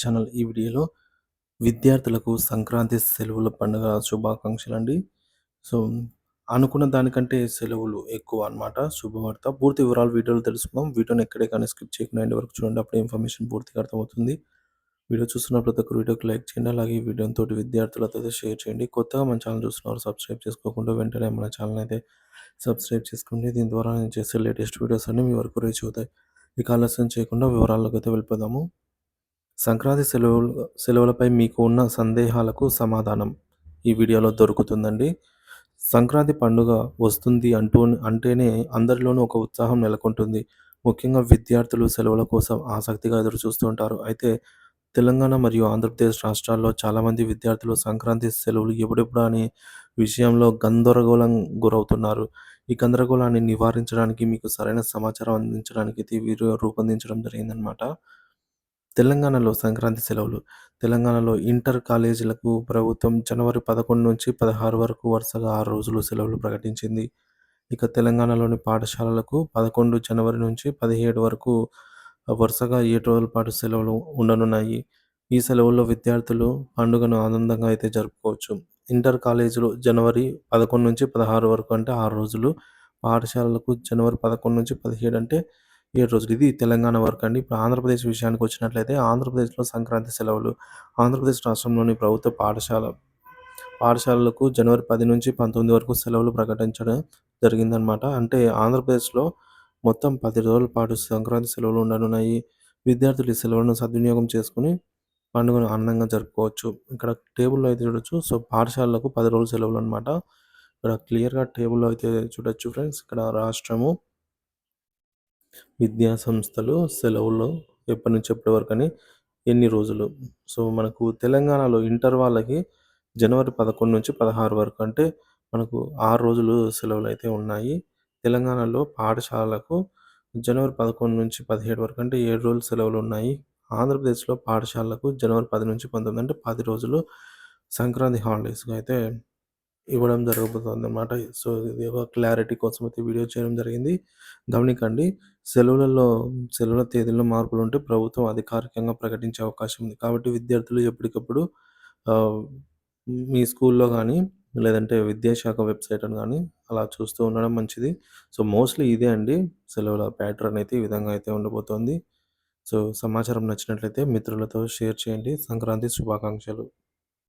Channel ఈ వీడియోలో విద్యార్థులకు సంక్రాంతి సెలవుల పండుగ శుభాకాంక్షలండి. సో, అనుకున్న దానికంటే సెలవులు ఎక్కువ అన్నమాట. శుభవార్త. పూర్తి వివరాలు వీడియోలో తెలుసుకుందాం. వీడియోని ఎక్కడే కానీ స్కిప్ చేయకుండా ఎండ్ వరకు చూడండి. అప్పుడే ఇన్ఫర్మేషన్ పూర్తిగా అర్థమవుతుంది. వీడియో చూస్తున్న ప్రతి ఒక్కరు వీడియోకి లైక్ చేయండి. అలాగే ఈ వీడియోని తోటి విద్యార్థులతో అయితే షేర్ చేయండి. కొత్తగా మన ఛానల్ చూస్తున్నవారు సబ్స్క్రైబ్ చేసుకోకుండా వెంటనే మన ఛానల్ అయితే సబ్స్క్రైబ్ చేసుకోండి. దీని ద్వారా నేను చేసే లేటెస్ట్ వీడియోస్ అన్నీ మీ వరకు రీచ్ అవుతాయి. ఇక ఆలస్యం చేయకుండా వివరాల్లోకి అయితే వెళ్ళిపోదాము. సంక్రాంతి సెలవులపై మీకు ఉన్న సందేహాలకు సమాధానం ఈ వీడియోలో దొరుకుతుందండి. సంక్రాంతి పండుగ వస్తుంది అంటేనే అందరిలోనూ ఒక ఉత్సాహం నెలకొంటుంది. ముఖ్యంగా విద్యార్థులు సెలవుల కోసం ఆసక్తిగా ఎదురుచూస్తూ ఉంటారు. అయితే తెలంగాణ మరియు ఆంధ్రప్రదేశ్ రాష్ట్రాల్లో చాలామంది విద్యార్థులు సంక్రాంతి సెలవులు ఎప్పుడెప్పుడా అనే విషయంలో గందరగోళం గురవుతున్నారు. ఈ గందరగోళాన్ని నివారించడానికి మీకు సరైన సమాచారం అందించడానికి అయితే ఈ వీడియో రూపొందించడం జరిగిందనమాట. తెలంగాణలో సంక్రాంతి సెలవులు. తెలంగాణలో ఇంటర్ కాలేజీలకు ప్రభుత్వం జనవరి 11 నుంచి 16 వరకు వరుసగా 6 రోజులు సెలవులు ప్రకటించింది. ఇక తెలంగాణలోని పాఠశాలలకు 11 జనవరి నుంచి 17 వరకు వరుసగా 7 రోజుల పాటు సెలవులు ఉండనున్నాయి. ఈ సెలవుల్లో విద్యార్థులు పండుగను ఆనందంగా అయితే జరుపుకోవచ్చు. ఇంటర్ కాలేజీలు జనవరి 11 నుంచి 16 వరకు అంటే 6 రోజులు. పాఠశాలలకు జనవరి 11 నుంచి 17 అంటే 7 రోజులు. ఇది తెలంగాణ వరకండి. ఇప్పుడు ఆంధ్రప్రదేశ్ విషయానికొచ్చినట్లయితే ఆంధ్రప్రదేశ్‌లో సంక్రాంతి సెలవులు. ఆంధ్రప్రదేశ్ రాష్ట్రంలోని ప్రభుత్వ పాఠశాలలకు జనవరి 10 నుంచి 19 వరకు సెలవులు ప్రకటించడం జరిగిందనమాట. అంటే ఆంధ్రప్రదేశ్‌లో మొత్తం 10 రోజుల పాటు సంక్రాంతి సెలవులు ఉండనున్నాయి. విద్యార్థులు ఈ సెలవులను సద్వినియోగం చేసుకొని పండుగను ఆనందంగా జరుపుకోవచ్చు. ఇక్కడ టేబుల్‌లో అయితే చూడొచ్చు. సో, పాఠశాలలకు 10 రోజులు సెలవులనమాట. ఇక్కడ క్లియర్‌గా టేబుల్‌లో అయితే చూడొచ్చు ఫ్రెండ్స్. ఇక్కడ రాష్ట్రము, విద్యా సంస్థలు సెలవులు ఎప్పటి నుంచి ఎప్పటి వరకని, ఎన్ని రోజులు. సో, మనకు తెలంగాణలో ఇంటర్ వాళ్ళకి జనవరి 11 నుంచి 16 వరకు అంటే మనకు 6 రోజులు సెలవులైతే ఉన్నాయి. తెలంగాణలో పాఠశాలలకు జనవరి 11 నుంచి 17 వరకు అంటే 7 రోజులు సెలవులున్నాయి. ఆంధ్రప్రదేశ్‌లో పాఠశాలలకు జనవరి 10 నుంచి 19 అంటే 10 రోజులు సంక్రాంతి హాలిడేస్‌గా అయితే ఇవ్వడం జరగబోతోందనమాట. సో, ఇది ఒక క్లారిటీ కోసం అయితే వీడియో చేయడం జరిగింది. గమనికండి. సెలవులలో సెలవుల తేదీల్లో మార్పులుంటే ప్రభుత్వం అధికారికంగా ప్రకటించే అవకాశం ఉంది. కాబట్టి విద్యార్థులు ఎప్పటికప్పుడు ఆహ్, మీ స్కూల్‌లో గానీ, లేదంటే విద్యాశాఖ వెబ్‌సైట్‌ని గానీ అలా చూస్తూ ఉండడం మంచిది. సో, మోస్ట్‌లీ ఇదే అండి. సెలవుల ప్యాటర్న్ అయితే ఈ విధంగా అయితే ఉండబోతోంది. సో, సమాచారం నచ్చినట్లయితే మిత్రులతో షేర్ చేయండి. సంక్రాంతి శుభాకాంక్షలు.